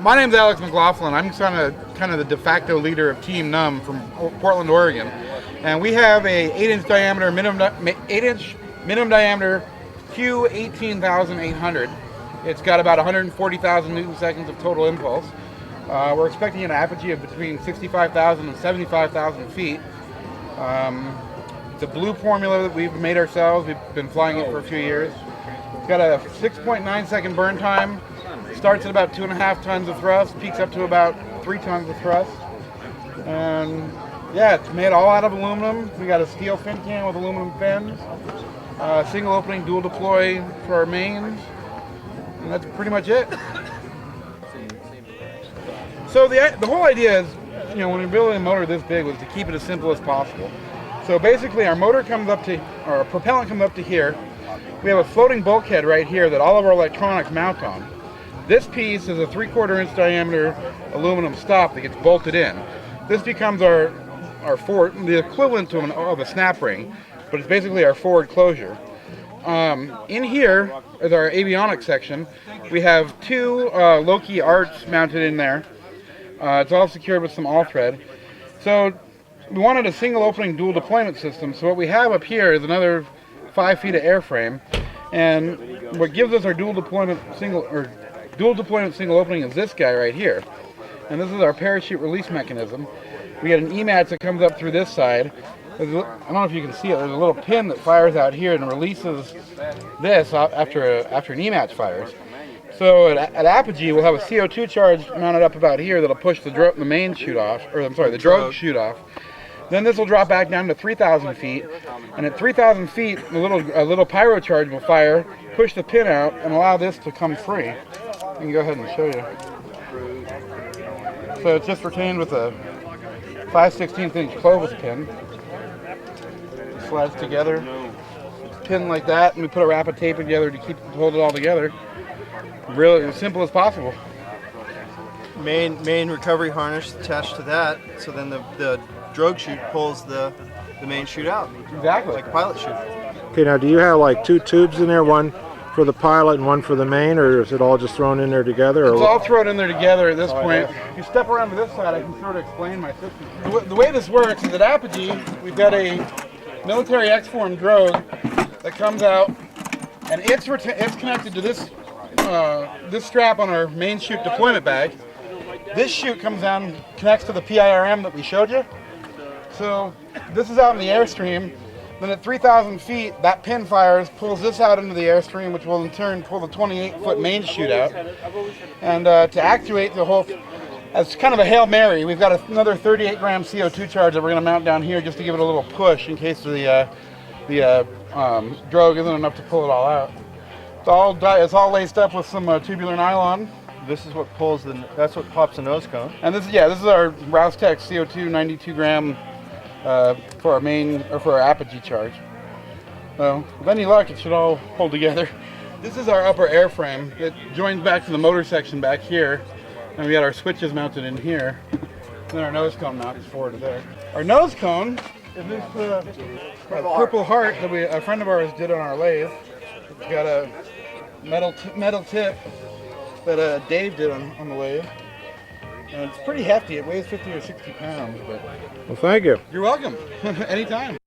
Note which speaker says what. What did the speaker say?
Speaker 1: My name's Alex McLaughlin. I'm kind of the de facto leader of Team Numb from Portland, Oregon, and we have a 8-inch diameter minimum diameter Q 18,800. It's got about 140,000 newton seconds of total impulse. We're expecting an apogee of between 65,000 and 75,000 feet. It's a blue formula that we've made ourselves. We've been flying it for a few years. It's got a 6.9 second burn time. Starts at about 2.5 tons of thrust, peaks up to about 3 tons of thrust. And yeah, it's made all out of aluminum. We got a steel fin can with aluminum fins, single opening dual deploy for our mains, and that's pretty much it. So the whole idea is, when we're building a motor this big, was to keep it as simple as possible. So basically our motor comes up to, or our propellant comes up to here. We have a floating bulkhead right here that all of our electronics mount on. This piece is a 3/4 inch diameter aluminum stop that gets bolted in. This becomes our forward, the equivalent of a snap ring, but it's basically our forward closure. In here is our avionics section. We have 2 low-key arcs mounted in there. It's all secured with some all-thread. So we wanted a single opening dual deployment system. So what we have up here is another 5 feet of airframe, and what gives us our dual deployment single opening is this guy right here. And this is our parachute release mechanism. We get an EMATS that comes up through this side. I don't know if you can see it. There's a little pin that fires out here and releases this after an EMATS fires. So at apogee, we'll have a CO2 charge mounted up about here that'll push the main chute off, the drogue chute off. Then this will drop back down to 3,000 feet, and at 3,000 feet, a little pyro charge will fire, push the pin out, and allow this to come free. I can go ahead and show you. So it's just retained with a 5/16 inch Clovis pin. It slides together, pin like that, and we put a wrap of tape together to hold it all together. Really as simple as possible.
Speaker 2: Main recovery harness attached to that, so then the drogue chute pulls the main chute out.
Speaker 1: Exactly.
Speaker 2: Like a pilot chute.
Speaker 3: Okay, now do you have like 2 tubes in there, one for the pilot and one for the main, or is it all just thrown in there together? Or
Speaker 1: it's all thrown in there together at this point. If you step around to this side, I can sort of explain my system. The way this works is at apogee, we've got a military X-form drogue that comes out, and it's connected to this strap on our main chute deployment bag. This chute comes down, connects to the PIRM that we showed you. So this is out in the airstream. Then at 3,000 feet, that pin fires, pulls this out into the airstream, which will in turn pull the 28-foot main chute out. And to actuate the whole, as kind of a Hail Mary, we've got another 38-gram CO2 charge that we're going to mount down here just to give it a little push in case the drogue isn't enough to pull it all out. It's all laced up with some tubular nylon.
Speaker 2: This is what pulls that's what pops the nose cone.
Speaker 1: And this is our Roustech CO2 92 gram for our apogee charge. So with any luck, it should all hold together. This is our upper airframe. It joins back to the motor section back here, and we got our switches mounted in here. And then our nose cone mounts forward to there. Our nose cone is this purple heart that a friend of ours did on our lathe. It's got a metal tip that Dave did on the lathe. And it's pretty hefty. It weighs 50 or 60 pounds. But
Speaker 3: well, thank you.
Speaker 1: You're welcome. Anytime.